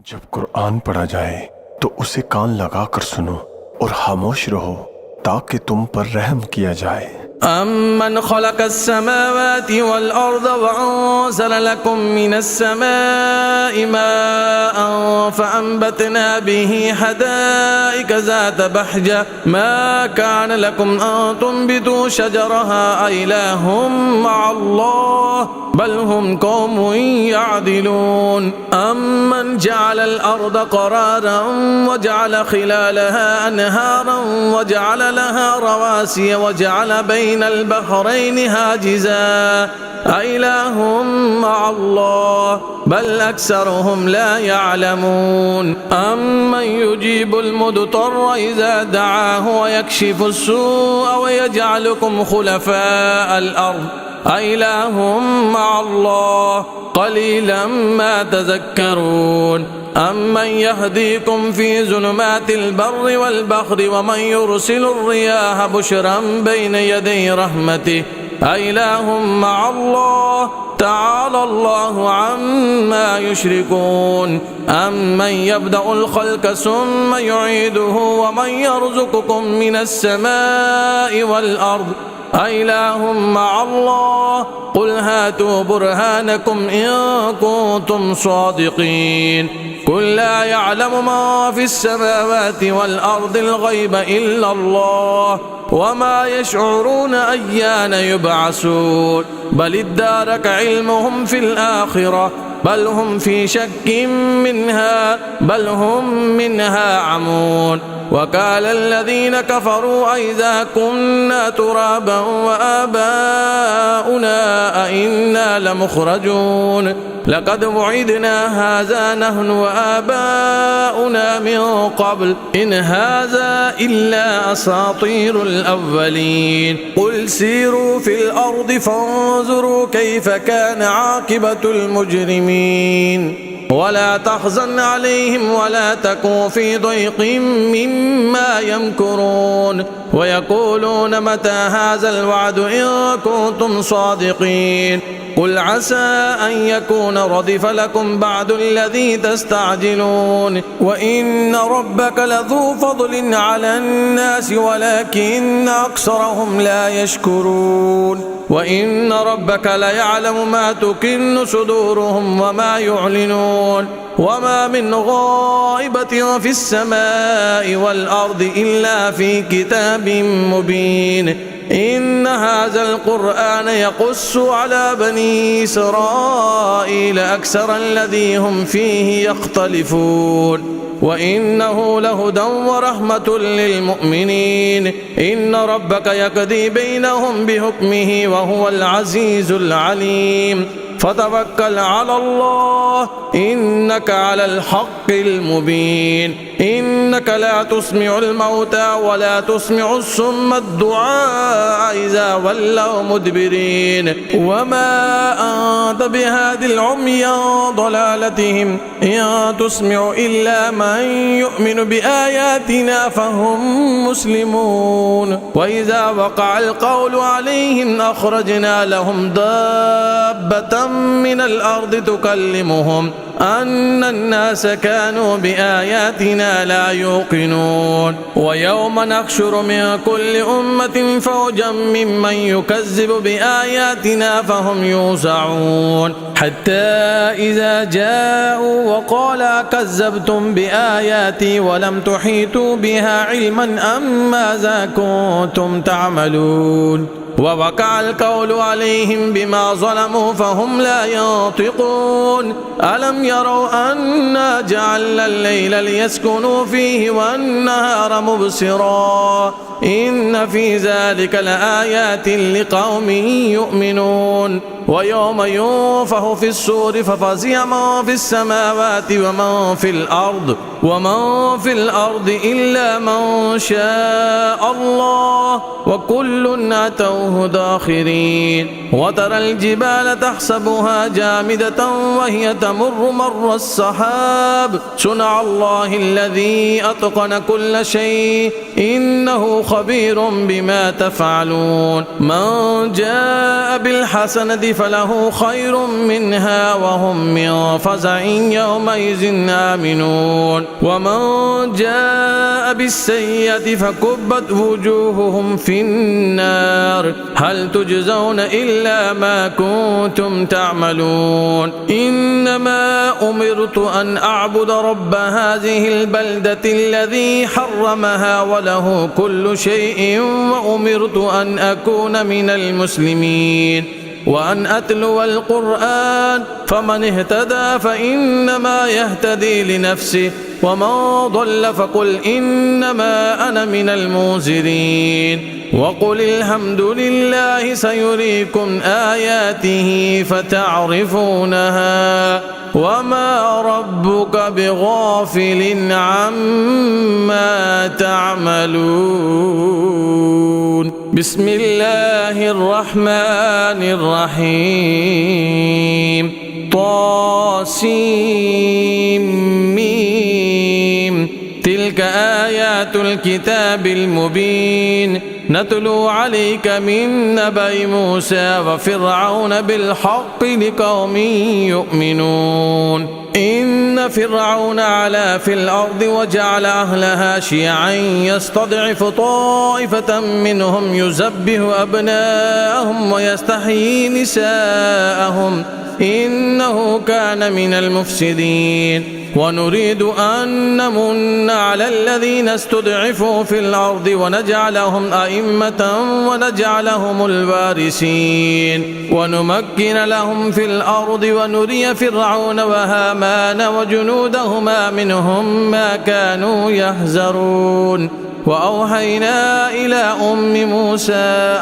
जब कुरान पढ़ा जाए तो उसे कान लगाकर सुनो और खामोश रहो ताकि तुम पर रहम किया जाए। أَمَّنْ خَلَقَ السَّمَاوَاتِ وَالْأَرْضَ وَأَنزَلَ لَكُم مِّنَ السَّمَاءِ مَاءً فَأَنبَتْنَا بِهِ حَدَائِقَ ذَاتَ بَهْجَةٍ مَا كَانَ لَكُمْ أَن تُنبِتُوا شَجَرَهَا أَإِلَٰهٌ مَّعَ اللَّهِ بَلْ هُمْ قَوْمٌ يَعْدِلُونَ أَمَّنْ جَعَلَ الْأَرْضَ قَرَارًا وَجَعَلَ خِلَالَهَا أَنْهَارًا وَجَعَلَ لَهَا رَوَاسِيَ وَجَعَلَ بين البحرين هاجزا أإله مع الله بل أكثرهم لا يعلمون أمن يجيب المضطر إذا دعاه ويكشف السوء ويجعلكم خلفاء الأرض أإله مع الله قليلا ما تذكرون أمن يهديكم في ظلمات البر والبحر ومن يرسل الرياح بشرا بين يدي رحمته أإله مع الله تعالى الله عما يشركون أمن يبدأ الخلق ثم يعيده ومن يرزقكم من السماء والأرض أإله مع الله قل هاتوا برهانكم إن كنتم صادقين قل لا يعلم ما في السماوات والأرض الغيب إلا الله وما يشعرون أيان يبعثون بل ادارك علمهم في الآخرة بل هم في شك منها بل هم منها عمون وقال الذين كفروا أئذا كنا ترابا وآباؤنا أئنا لمخرجون لقد وعدنا هذا نحن وآباؤنا من قبل إن هذا إلا أساطير الأولين قل سيروا في الأرض فانظروا كيف كان عاقبة المجرمين ولا تحزن عليهم ولا تكن في ضيق مما يمكرون ويقولون متى هذا الوعد إن كنتم صادقين قل عسى أن يكون ردف لكم بعد الذي تستعجلون وإن ربك لذو فضل على الناس ولكن أكثرهم لا يشكرون وإن ربك ليعلم ما تكن صدورهم وما يعلنون وما من غائبة في السماء والأرض إلا في كتاب مبين إن هذا القرآن يقص على بني إسرائيل أكثر الذي هم فيه يختلفون وإنه لهدى ورحمة للمؤمنين إن ربك يقضي بينهم بحكمه وهو العزيز العليم فتوكل على الله إنك على الحق المبين إنك لا تسمع الموتى ولا تسمع الصم الدعاء إذا ولوا مدبرين وما أنت بهاد العمي عن ضلالتهم إن تسمع إلا من يؤمن بآياتنا فهم مسلمون وإذا وقع القول عليهم أخرجنا لهم دابة من الأرض تكلمهم أن الناس كانوا بآياتنا لا يوقنون ويوم نحشر من كل أمة فوجا ممن يكذب بآياتنا فهم يوزعون حتى إذا جاءوا وقال كذبتم بآياتي ولم تحيطوا بها علما أم ماذا كنتم تعملون ووقع القول عليهم بما ظلموا فهم لا ينطقون ألم يروا أنا جعلنا الليل ليسكنوا فيه والنهار مبصرا إن في ذلك لآيات لقوم يؤمنون ويوم ينفخ في الصور ففزع من في السماوات ومن في الأرض إلا من شاء الله وكل أتوا وجعلوه داخرين وترى الجبال تحسبها جامدة وهي تمر مر السحاب صنع الله الذي أتقن كل شيء إنه خبير بما تفعلون من جاء بالحسنة فله خير منها وهم من فزع يومئذ آمنون ومن جاء بالسيئة فكبت وجوههم في النار هل تجزون إلا ما كنتم تعملون إنما أمرت أن أعبد رب هذه البلدة الذي حرمها وله كل شيء وأمرت أن أكون من المسلمين وأن أتلو القرآن فمن اهتدى فإنما يهتدي لنفسه ومن ضل فقل إنما أنا من المنذرين وقل الحمد لله سيريكم آياته فتعرفونها وما ربك بغافل عما تعملون بسم الله الرحمن الرحيم طاسيم تلك آيات الكتاب المبين نتلو عليك من نبأ موسى وفرعون بالحق لقوم يؤمنون إن فرعون علا في الأرض وجعل أهلها شيعا يستضعف طائفة منهم يذبح أبناءهم ويستحيي نساءهم إنه كان من المفسدين ونريد أن نمن على الذين استضعفوا في الأرض ونجعلهم أئمة ونجعلهم الوارثين ونمكن لهم في الأرض ونري فرعون وهامان وجنودهما منهم ما كانوا يحذرون وأوحينا إلى أم موسى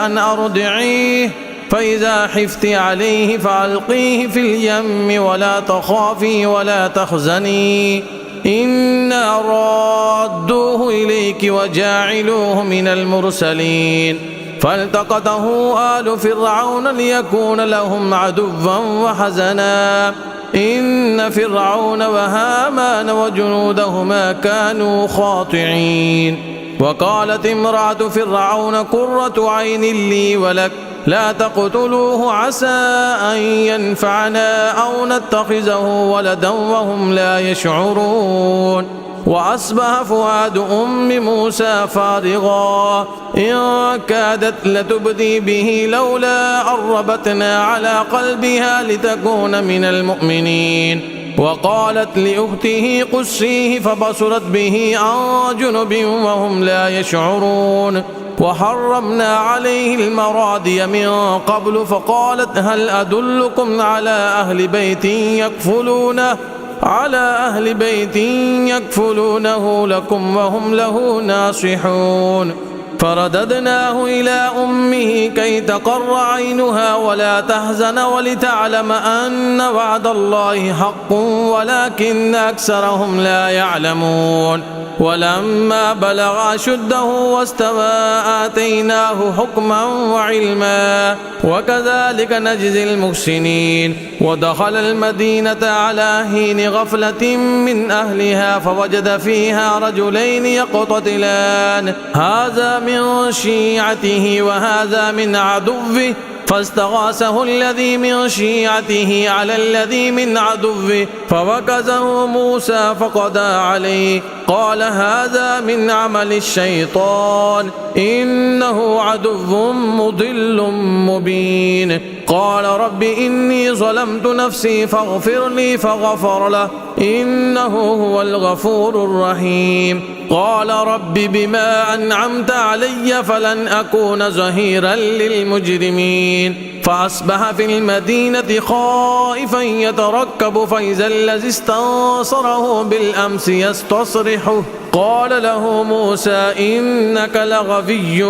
أن أرضعيه فإذا خفت عليه فألقيه في اليم ولا تخافي ولا تحزني إنا رادوه إليك وجاعلوه من المرسلين فالتقطه آل فرعون ليكون لهم عدوا وحزنا إن فرعون وهامان وجنودهما كانوا خاطعين وقالت امرأة فرعون قرة عين لي ولك لا تقتلوه عسى أن ينفعنا أو نتخذه ولدا وهم لا يشعرون وأصبح فؤاد أم موسى فارغا إن كادت لتبدي به لولا أن ربطنا على قلبها لتكون من المؤمنين وقالت لأخته قصيه فبصرت به عن جنب وهم لا يشعرون وحرمنا عليه المراضي من قبل فقالت هل أدلكم على أهل بيت يكفلونه لكم وهم له ناصحون فرددناه إلى أمه كي تقر عينها ولا تحزن ولتعلم أن وعد الله حق ولكن أكثرهم لا يعلمون ولما بلغ أشده واستوى آتيناه حكما وعلما وكذلك نجزي المحسنين ودخل المدينة على حين غفلة من أهلها فوجد فيها رجلين يقتتلان هذا من شيعته وهذا من عدوه فاستغاثه الذي من شيعته على الذي من عدوه فوكزه موسى فقضى عليه قال هذا من عمل الشيطان إنه عدو مضل مبين قال رب إني ظلمت نفسي فاغفر لي فغفر له إنه هو الغفور الرحيم قال رب بما أنعمت علي فلن أكون ظهيرا للمجرمين فأصبح في المدينة خائفا يترقب فإذا الذي استنصره بالأمس يستصرحه قال له موسى إنك لغوي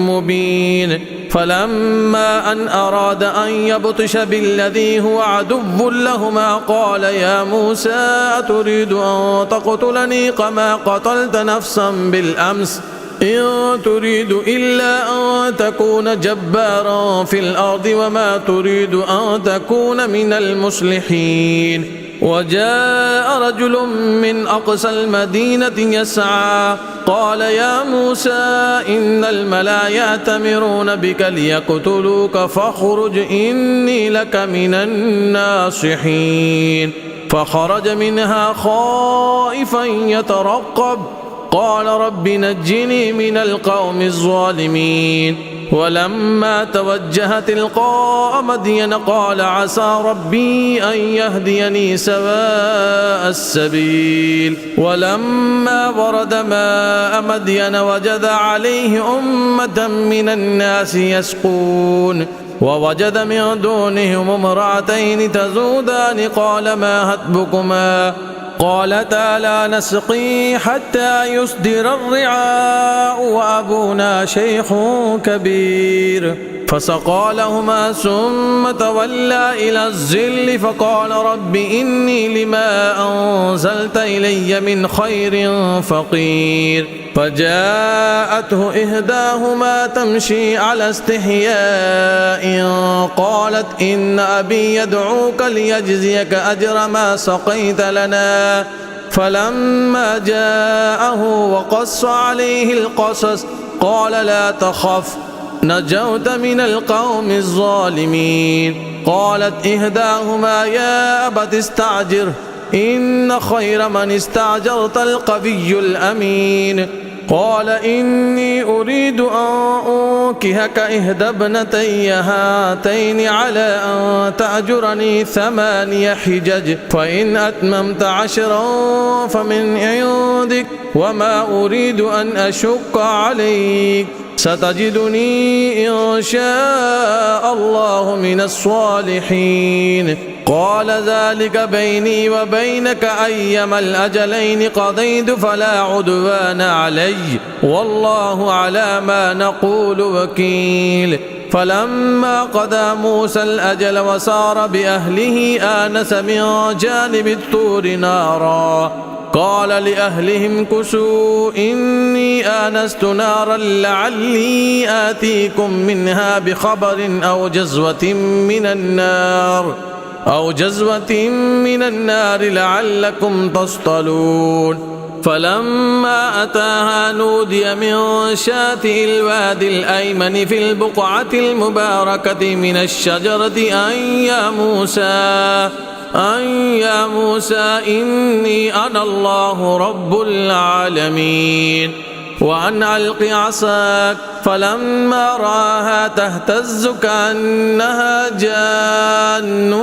مبين فلما أن أراد أن يبطش بالذي هو عدو لهما قال يا موسى أتريد أن تقتلني كما قتلت نفسا بالأمس إن تريد إلا أن تكون جبارا في الأرض وما تريد أن تكون من المصلحين. وجاء رجل من أقصى المدينة يسعى قال يا موسى إن الملأ يأتمرون بك ليقتلوك فاخرج إني لك من الناصحين. فخرج منها خائفا يترقب قال رب نجني من القوم الظالمين. ولما توجه تلقاء مدين قال عسى ربي أن يهديني سواء السبيل. ولما ورد ماء مدين وجد عليه أمة من الناس يسقون ووجد من دونهم امرأتين تذودان قال ما هتبكما قالتا لا نسقي حتى يصدر الرعاء وأبونا شيخ كبير. فسقى لهما ثم تولى إلى الظل فقال رب إني لما أنزلت إلي من خير فقير. فجاءته إحداهما تمشي على استحياء قالت إن أبي يدعوك ليجزيك أجر ما سقيت لنا. فلما جاءه وقص عليه القصص قال لا تخف نجوت من القوم الظالمين. قالت إحداهما يا أبت استعجره إن خير من استعجرت القوي الأمين. قال إني أريد أن أنكحك إحدى ابنتي هاتين على أن تأجرني 8 حجج فإن أتممت 10 فمن عندك وما أريد أن أشق عليك ستجدني إن شاء الله من الصالحين. قال ذلك بيني وبينك أيما الأجلين قضيت فلا عدوان علي والله على ما نقول وكيل. فلما قضى موسى الأجل وسار بأهله آنس من جانب الطور نارا قال لأهلهم كثوا إني آنست نارا لعلي آتيكم منها بخبر أو جزوة من النار لعلكم تصطلون. فلما أتاها نودي من شاطئ الوادي الأيمن في البقعة المباركة من الشجرة أن يا موسى إني أنا الله رب العالمين وأن ألق عصاك. فلما رآها تهتز كأنها جان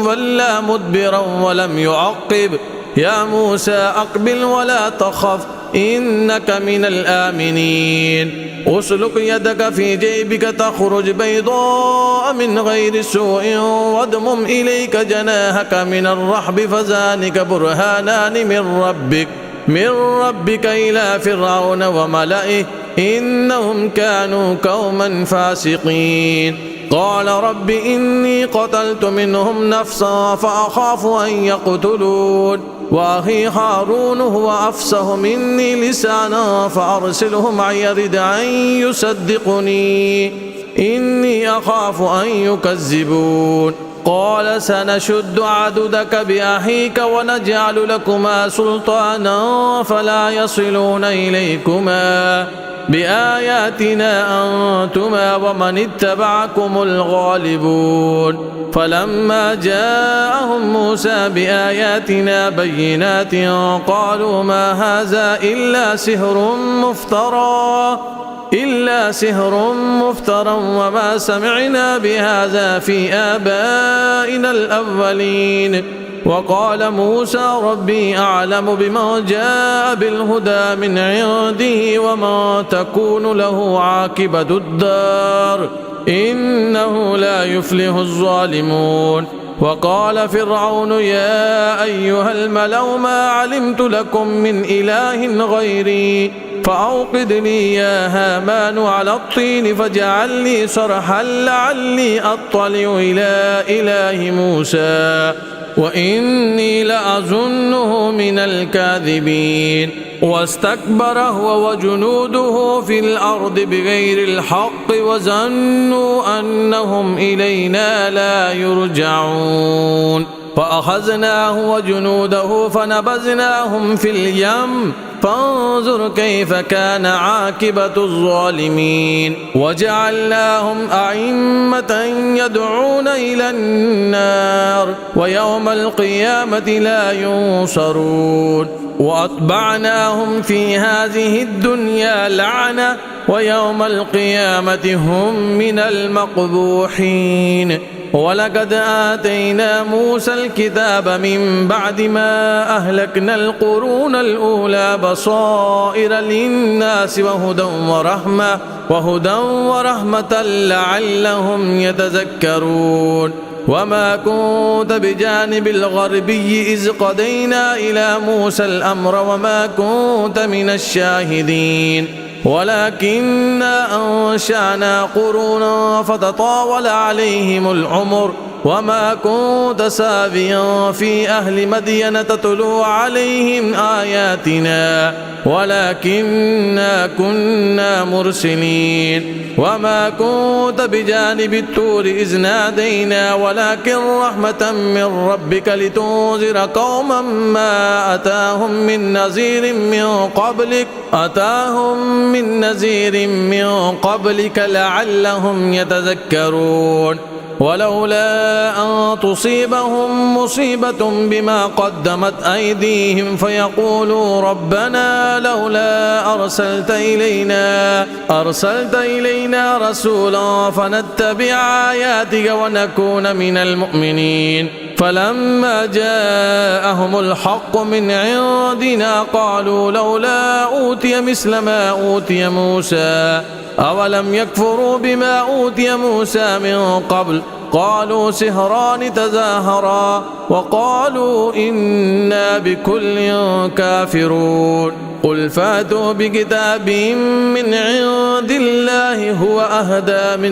ولا مدبرا ولم يعقب يا موسى أقبل ولا تخف إنك من الآمنين. أسلك يدك في جيبك تخرج بيضاء من غير سوء واضمم إليك جناحك من الرحب فذلك برهانان من ربك إلى فرعون وملئه إنهم كانوا قوما فاسقين. قال رب إني قتلت منهم نفسا فأخاف أن يقتلون وأخي هارون هو أفصح مني لسانا فأرسله معي يرد أن يصدقني إني أخاف أن يكذبون. قال سنشد عضدك بأخيك ونجعل لكما سلطانا فلا يصلون إليكما بآياتنا أنتما ومن اتبعكم الغالبون. فلما جاءهم موسى بآياتنا بينات قالوا ما هذا إلا سحر مفترى وما سمعنا بهذا في آبائنا الأولين. وقال موسى ربي أعلم بمن جاء بالهدى من عنده وما تكون له عاقبة الدار إنه لا يفلح الظالمون. وقال فرعون يا أيها الملأ ما علمت لكم من إله غيري فأوقد لي يا هامان على الطين فاجعل لي صرحا لعلي أطلع إلى إله موسى وإني لأظنه من الكاذبين. واستكبر هو وجنوده في الأرض بغير الحق وظنوا أنهم إلينا لا يرجعون فأخذناه وجنوده فنبذناهم في اليم فانظر كيف كان عاقبة الظالمين وجعلناهم أئمة يدعون إلى النار ويوم القيامة لا ينصرون وأتبعناهم في هذه الدنيا لعنة ويوم القيامة هم من المقبوحين ولقد آتينا موسى الكتاب من بعد ما أهلكنا القرون الأولى بصائر للناس وهدى ورحمة لعلهم يتذكرون وما كنت بجانب الغربي إذ قضينا إلى موسى الأمر وما كنت من الشاهدين ولكننا أنشأنا قرونا فتطاول عليهم العمر وما كنت سابيا في أهل مدين تتلو عليهم آياتنا ولكننا كنا مرسلين وما كنت بجانب الطور إذ نادينا ولكن رحمة من ربك لتنذر قوما ما أتاهم من نذير من قبلك لعلهم يتذكرون ولولا أن تصيبهم مصيبة بما قدمت أيديهم فيقولوا ربنا لولا أرسلت إلينا رسولا فنتبع آياتك ونكون من المؤمنين فلما جاءهم الحق من عندنا قالوا لولا أوتي مثل ما أوتي موسى أولم يكفروا بما أوتي موسى من قبل قالوا سحران تظاهرا وقالوا إنا بكل كافرون قل فاتوا بكتاب من عند الله هو أهدى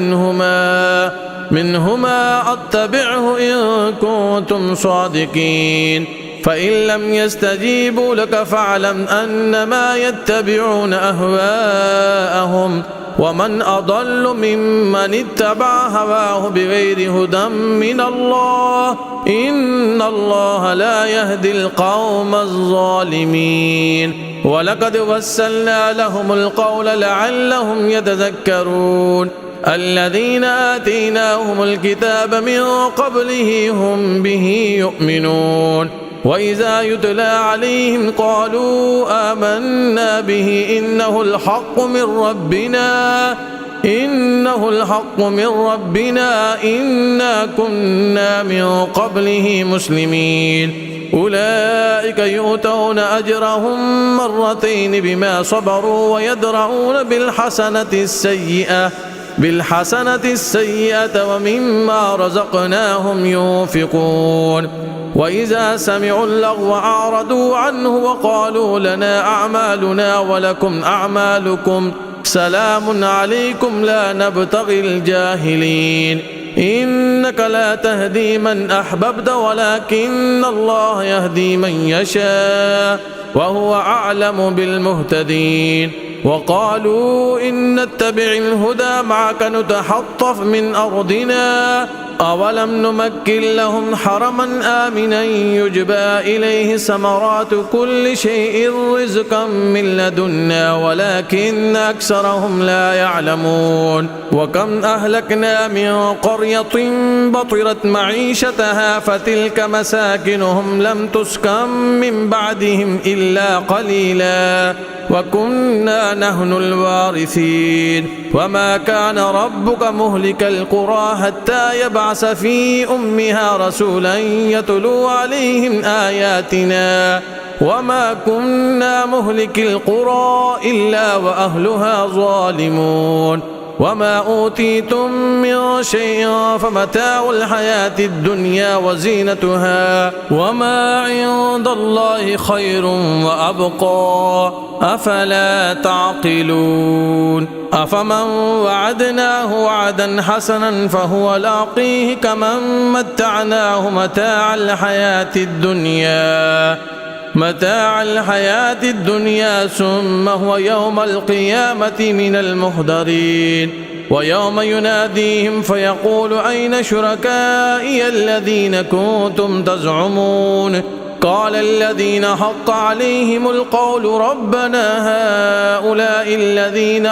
منهما أتبعه إن كنتم صادقين فإن لم يستجيبوا لك فاعلم أنما يتبعون أهواءهم ومن أضل ممن اتبع هواه بغير هدى من الله إن الله لا يهدي القوم الظالمين ولقد وسلنا لهم القول لعلهم يتذكرون الذين آتيناهم الكتاب من قبله هم به يؤمنون وإذا يتلى عليهم قالوا آمنا به إنه الحق من ربنا إنا كنا من قبله مسلمين أولئك يؤتون أجرهم مرتين بما صبروا ويدرؤون بالحسنة السيئة ومما رزقناهم ينفقون وإذا سمعوا اللغو أعرضوا عنه وقالوا لنا أعمالنا ولكم أعمالكم سلام عليكم لا نبتغي الجاهلين إنك لا تهدي من أحببت ولكن الله يهدي من يشاء وهو أعلم بالمهتدين وقالوا إن نتبع الهدى معك نتحطف من أرضنا أولم نمكن لهم حرما آمنا يجبى إليه ثمرات كل شيء رزقا من لدنا ولكن أكثرهم لا يعلمون وكم أهلكنا من قرية بطرت معيشتها فتلك مساكنهم لم تسكن من بعدهم إلا قليلا وكنا نحن الوارثين وما كان ربك مهلك القرى حتى يبعث في أمها رسولا يتلو عليهم آياتنا وما كنا مهلك القرى إلا وأهلها ظالمون وما أوتيتم من شيء فمتاع الحياة الدنيا وزينتها وما عند الله خير وأبقى أفلا تعقلون أفمن وعدناه وعدا حسنا فهو لاقيه كمن متعناه متاع الحياة الدنيا متاع الحياة الدنيا ثم هو يوم القيامة من المحضرين. ويوم يناديهم فيقول أين شركائي الذين كنتم تزعمون قال الذين حق عليهم القول ربنا هؤلاء الذين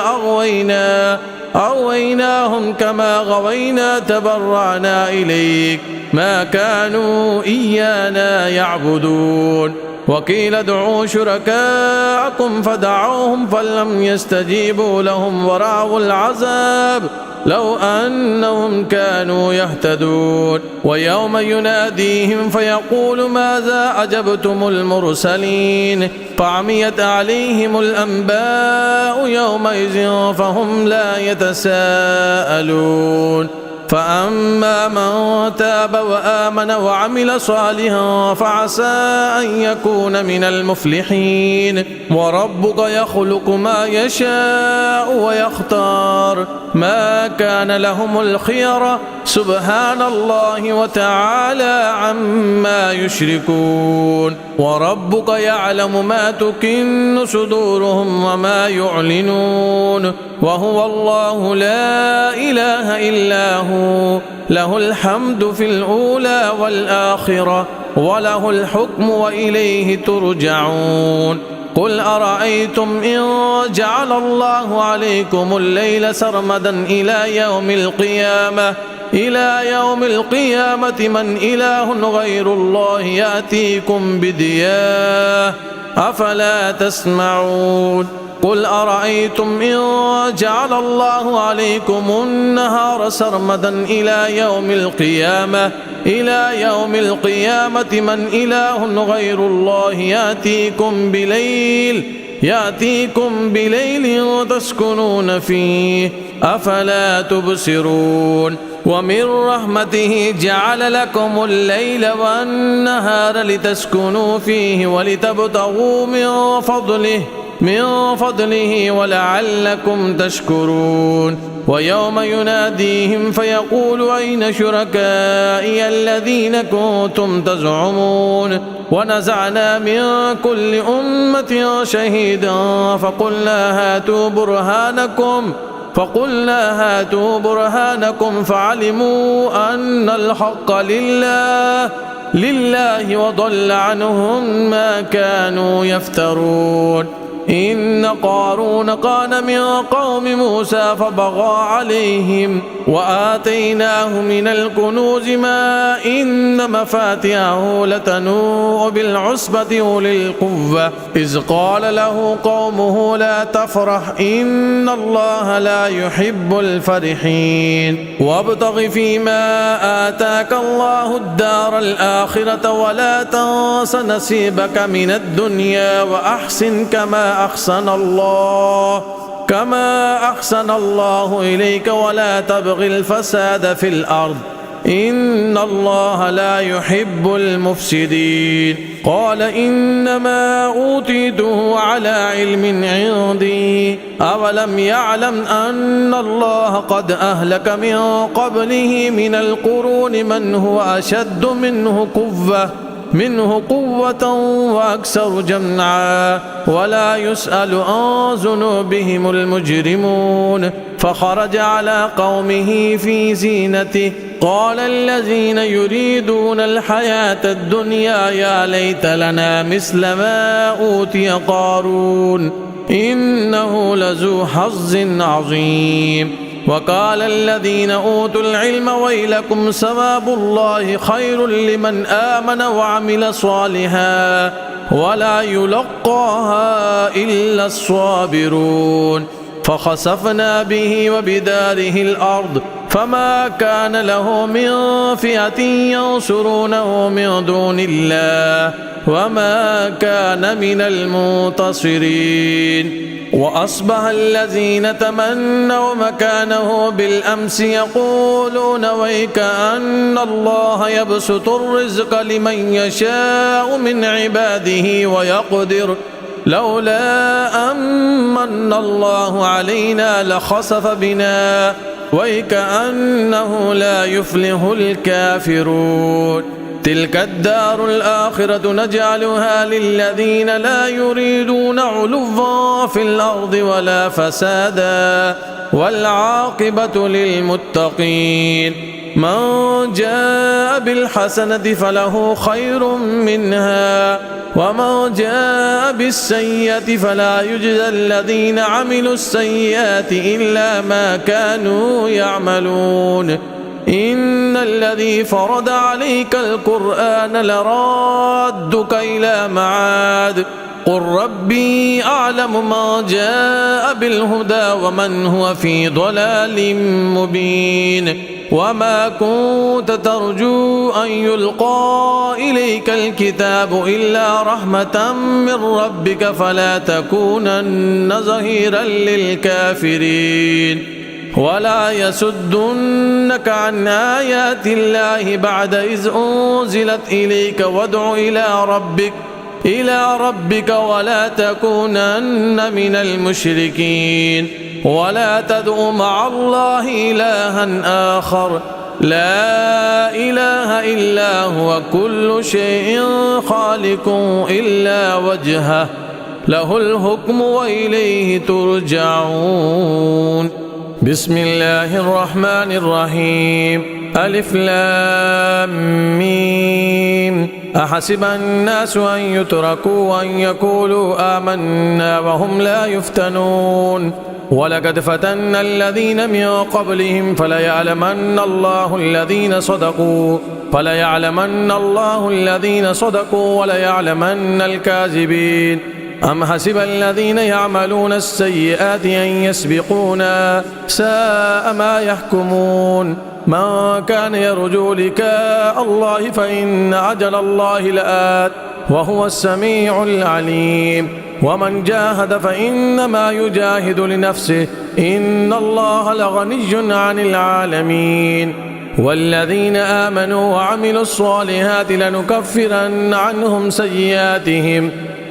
أغويناهم كما غوينا تبرعنا إليك ما كانوا إيانا يعبدون. وقيل ادعوا شركاءكم فدعوهم فلم يستجيبوا لهم ورأوا العذاب لو أنهم كانوا يهتدون. ويوم يناديهم فيقول ماذا أجبتم المرسلين فعميت عليهم الأنباء يومئذ فهم لا يتساءلون. فأما من تاب وآمن وعمل صالحا فعسى أن يكون من المفلحين. وربك يخلق ما يشاء ويختار ما كان لهم الخيرة سبحان الله وتعالى عما يشركون. وربك يعلم ما تكن صدورهم وما يعلنون وهو الله لا إله إلا هو له الحمد في الأولى والآخرة وله الحكم وإليه ترجعون. قل أرأيتم إن جعل الله عليكم الليل سرمدا إلى يوم القيامة من إله غير الله يأتيكم بدياء أفلا تسمعون. قل أرأيتم إن جعل الله عليكم النهار سرمدا إلى يوم القيامة من إله غير الله يأتيكم بليل تسكنون فيه أفلا تبصرون. ومن رحمته جعل لكم الليل والنهار لتسكنوا فيه ولتبتغوا من فضله ولعلكم تشكرون. ويوم يناديهم فيقول أين شركائي الذين كنتم تزعمون ونزعنا من كل أمة شهيدا فقلنا هاتوا برهانكم فعلموا أن الحق لله وضل عنهم ما كانوا يفترون. إن قارون كان من قوم موسى فبغى عليهم وآتيناه من الكنوز ما إن مفاتحه لتنوء بالعصبة أولي القوة إذ قال له قومه لا تفرح إن الله لا يحب الفرحين. وابتغ فيما آتاك الله الدار الآخرة ولا تنس نصيبك من الدنيا وأحسن كما أحسن الله إليك ولا تبغ الفساد في الأرض إن الله لا يحب المفسدين. قال إنما أوتيته على علم عندي أولم يعلم أن الله قد أهلك من قبله من القرون من هو أشد منه قوة وأكثر جمعا ولا يسأل عن ذنوبهم المجرمون. فخرج على قومه في زينته قال الذين يريدون الحياة الدنيا يا ليت لنا مثل ما أوتي قارون إنه لذو حظ عظيم. وقال الذين أوتوا العلم ويلكم ثواب الله خير لمن آمن وعمل صالحا ولا يلقاها إلا الصابرون. فخسفنا به وبداره الأرض فما كان له من فئة ينصرونه من دون الله وما كان من المنتصرين. وأصبح الذين تمنوا مكانه بالأمس يقولون ويك أن الله يبسط الرزق لمن يشاء من عباده ويقدر لولا أمن الله علينا لخسف بنا ويكأنه لا يفلح الكافرون. تلك الدار الآخرة نجعلها للذين لا يريدون علوا في الأرض ولا فسادا والعاقبة للمتقين من جاء بالحسنة فله خير منها ومن جاء بالسيئة فلا يجزى الذين عملوا السيئات إلا ما كانوا يعملون إن الذي فرض عليك القرآن لرادك إلى معاد قل ربي أعلم ما جاء بالهدى ومن هو في ضلال مبين وما كنت ترجو أن يلقى إليك الكتاب إلا رحمة من ربك فلا تكونن ظهيرا للكافرين ولا يسدنك عن آيات الله بعد إذ أنزلت إليك وادع إلى ربك ولا تكونن من المشركين ولا تدع مع الله إلها آخر لا إله إلا هو كل شيء خالق إلا وجهه له الحكم وإليه ترجعون بسم الله الرحمن الرحيم ألف لام ميم أحسب الناس أن يتركوا أن يقولوا آمنا وهم لا يفتنون ولقد فتنا الذين من قبلهم فليعلمن الله الذين صدقوا وليعلمن الكاذبين أم حسب الذين يعملون السيئات أن يسبقونا ساء ما يحكمون من كان يرجو لقاء الله فإن أجل الله لآت وهو السميع العليم ومن جاهد فإنما يجاهد لنفسه إن الله لغني عن العالمين والذين آمنوا وعملوا الصالحات لنكفرن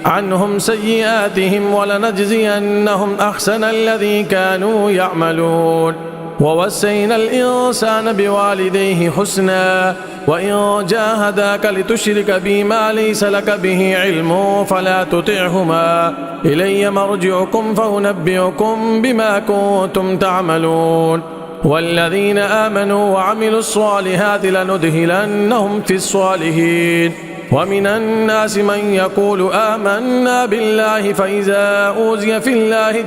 عنهم سيئاتهم ولنجزينهم أحسن الذي كانوا يعملون ووصينا الإنسان بوالديه حسنا وإن جاهداك لتشرك بي ما ليس لك به علم فلا تطعهما إلي مرجعكم فأنبئكم بما كنتم تعملون والذين آمنوا وعملوا الصالحات لندخلنهم في الصالحين ومن الناس من يقول آمنا بالله فإذا أوذي في الله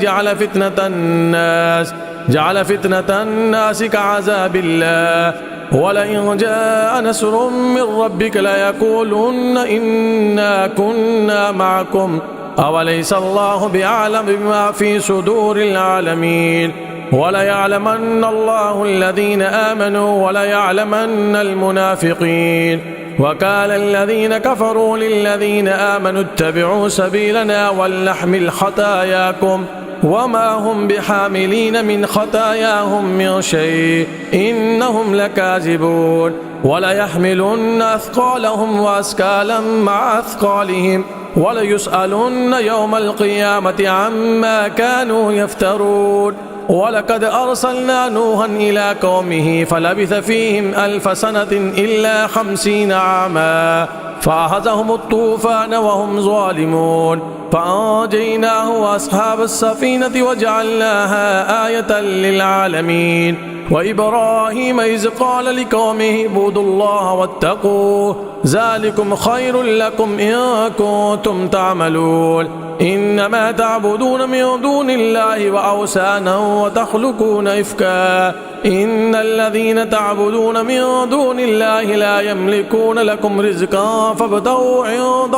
جعل فتنة الناس كعذاب الله ولئن جاء نصر من ربك ليقولن إنا كنا معكم أوليس الله بأعلم بما في صدور العالمين وليعلمن الله الذين آمنوا وليعلمن المنافقين وقال الذين كفروا للذين آمنوا اتبعوا سبيلنا ولنحمل خطاياكم وما هم بحاملين من خطاياهم من شيء إنهم لكاذبون وليحملن أثقالهم وأثقالا مع أثقالهم وليسألن يوم القيامة عما كانوا يفترون ولقد أرسلنا نوحا إلى قومه فلبث فيهم 1000 سنة إلا 50 عاما فأخذهم الطوفان وهم ظالمون فأنجيناه وأصحاب السفينة وجعلناها آية للعالمين وإبراهيم إذ قال لقومه اعبدوا الله واتقوه ذلكم خير لكم إن كنتم تعملون إنما تعبدون من دون الله وأوثانا وتخلقون إفكا إن الذين تعبدون من دون الله لا يملكون لكم رزقا فابتغوا عند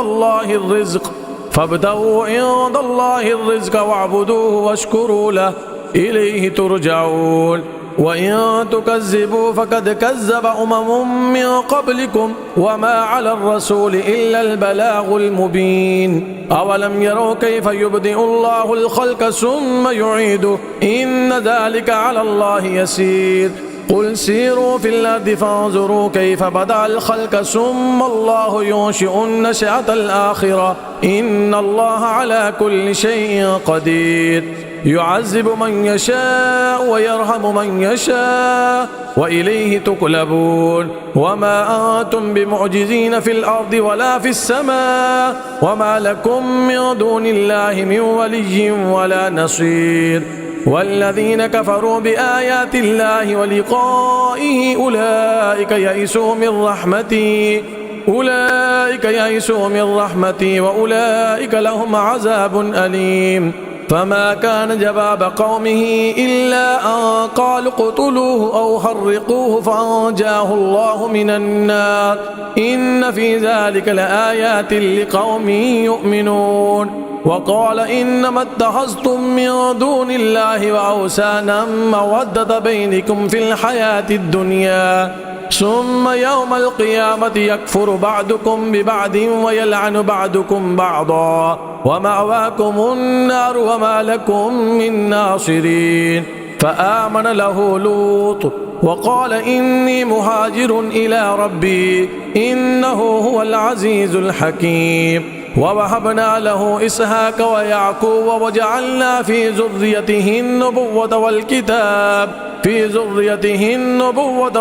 الله الرزق واعبدوه واشكروا له إليه ترجعون وإن تكذبوا فقد كذب من قبلكم وما على الرسول إلا البلاغ المبين أولم يروا كيف يبدئ الله الخلق ثم يعيده إن ذلك على الله يسير قل سيروا في الأرض فانظروا كيف بدأ الخلق ثم الله ينشئ النشأة الآخرة إن الله على كل شيء قدير يعذب من يشاء ويرحم من يشاء وإليه تقلبون وما أنتم بمعجزين في الأرض ولا في السماء وما لكم من دون الله من ولي ولا نصير والذين كفروا بآيات الله ولقائه أولئك يئسوا من رحمتي وأولئك لهم عذاب أليم فما كان جواب قومه إلا أن قالوا اقتلوه أو حرقوه فأنجاه الله من النار إن في ذلك لآيات لقوم يؤمنون وقال إنما اتخذتم من دون الله وأوثانا مودة بينكم في الحياة الدنيا ثم يوم القيامة يكفر بعضكم ببعض ويلعن بعضكم بعضا ومأواكم النار وما لكم من ناصرين فآمن له لوط وقال إني مهاجر إلى ربي إنه هو العزيز الحكيم ووهبنا له إسحاق ويعقوب وجعلنا في ذريته النبوة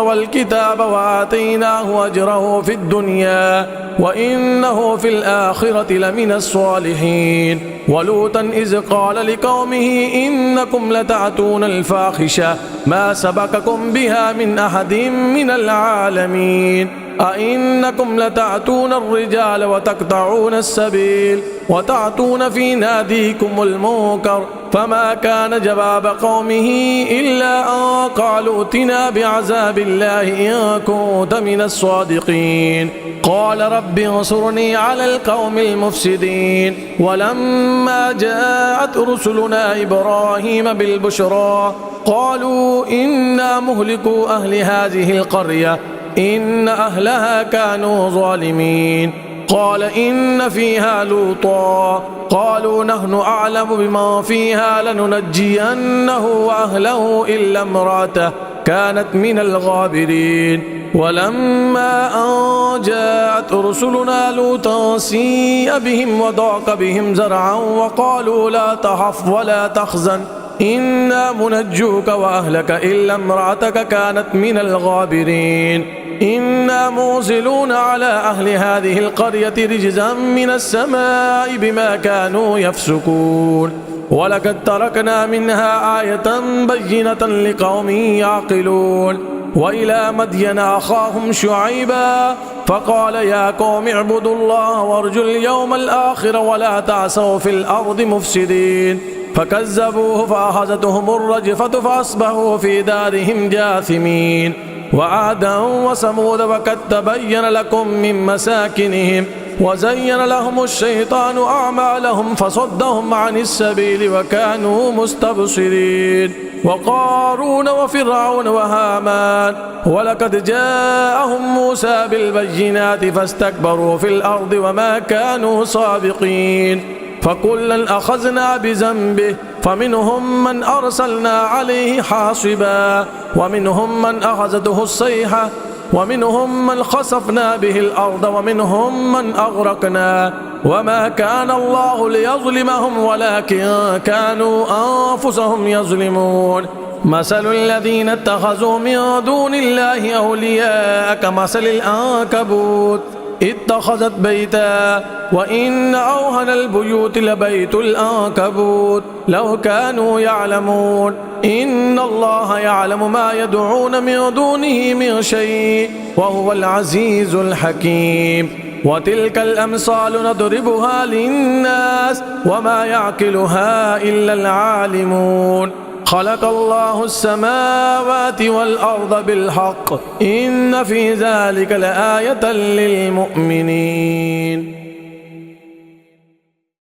والكتاب وآتيناه أجره في الدنيا وإنه في الآخرة لمن الصالحين ولوطا إذ قال لقومه إنكم لتأتون الفاحشة ما سبقكم بها من أحد من العالمين أئنكم لتأتون الرجال وتقطعون السبيل وتأتون في ناديكم المنكر فما كان جواب قومه إلا أن قالوا ائتنا بعذاب الله إن كنت من الصادقين قال رب انصرني على القوم المفسدين ولما جاءت رسلنا إبراهيم بالبشرى قالوا إنا مهلكو أهل هذه القرية إن أهلها كانوا ظالمين قال إن فيها لوطا قالوا نحن أعلم بما فيها لننجينه وأهله إلا امرأته كانت من الغابرين ولما أن جاءت رسلنا لوطا سيء بهم وضاق بهم زرعا وقالوا لا تخف ولا تحزن إنا منجوك وأهلك إلا امرأتك كانت من الغابرين إنا موصلون على أهل هذه القرية رجزا من السماء بما كانوا يفسقون ولقد تركنا منها آية بينة لقوم يعقلون وإلى مدين أخاهم شعيبا فقال يا قوم اعبدوا الله وارجوا اليوم الآخر ولا تعثوا في الأرض مفسدين فكذبوه فأخذتهم الرجفة فأصبحوا في دارهم جاثمين وعادا وثمود وقد تبين لكم من مساكنهم وزين لهم الشيطان أعمالهم فصدهم عن السبيل وكانوا مستبصرين وقارون وفرعون وهامان ولقد جاءهم موسى بالبينات فاستكبروا في الأرض وما كانوا سابقين فكلا أخذنا بذنبه فمنهم من أرسلنا عليه حاصبا ومنهم من أخذته الصيحة ومنهم من خسفنا به الأرض ومنهم من أغرقنا وما كان الله ليظلمهم ولكن كانوا أنفسهم يظلمون مثل الذين اتخذوا من دون الله أولياء كمثل العنكبوت اتخذت بيتا وإن أوهن البيوت لبيت العنكبوت لو كانوا يعلمون إن الله يعلم ما يدعون من دونه من شيء وهو العزيز الحكيم وتلك الأمثال نضربها للناس وما يعقلها إلا العالمون خلق الله السماوات والأرض بالحق إن في ذلك لآية للمؤمنين